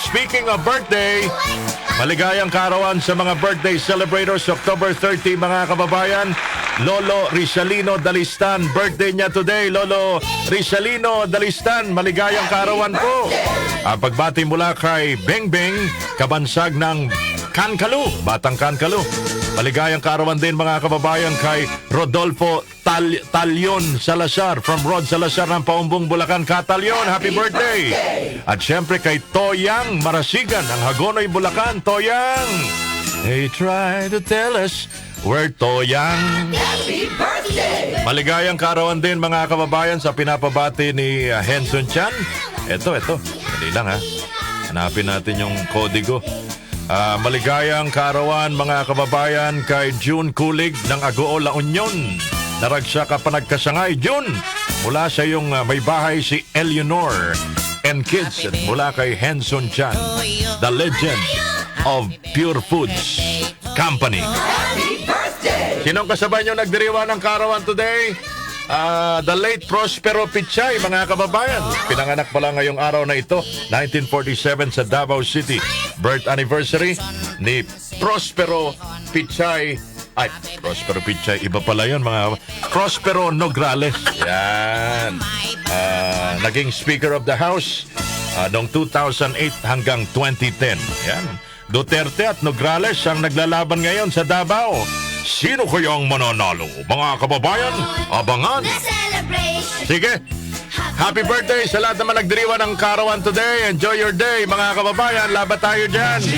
Speaking of birthday, maligayang kaarawan sa mga birthday celebrators. October 30, mga kababayan. Lolo Rizalino Dalistan, birthday niya today. Lolo Rizalino Dalistan, maligayang kaarawan po. Pagbati mula kay Bengbeng, kabansag ng Kankalu, Batang Kankalu. Maligayang kaarawan din, mga kababayan, kay Rodolfo Talyon Salazar from Rod Salazar ng Paumbong, Bulacan. Katalyon, happy birthday! At syempre kay Toyang Marasigan ng Hagonoy, Bulacan. Toyang! They try to tell us we're Toyang. Happy birthday! Maligayang kaarawan din, mga kababayan, sa pinapabati ni Henson Chan. Ito. Dali lang, ha. Hanapin natin yung kodigo. Maligayang kaarawan, mga kababayan, kay June Kulig ng Agoo, La Union. Naragsa ka pa nagkasangay, June. Mula sa iyong may bahay si Eleanor and kids. At mula kay Henson Chan, the legend of Pure Foods Company. Happy birthday! Sinong kasabay nyo nagdiriwa ng kaarawan today? The late Prospero Pichay, mga kababayan. Pinanganak pala ngayong araw na ito, 1947 sa Davao City. Birth anniversary ni Prospero Pichay. Ay, Prospero Pichay, iba pala yun, mga Prospero Nograles. Yan. Naging Speaker of the House noong 2008 hanggang 2010. Yan. Duterte at Nograles ang naglalaban ngayon sa Davao. Sino kayang mananalo? Mga kababayan, abangan. Sige, happy birthday sa lahat naman nagdiriwan ng kaarawan today. Enjoy your day, mga kababayan. Laban tayo dyan.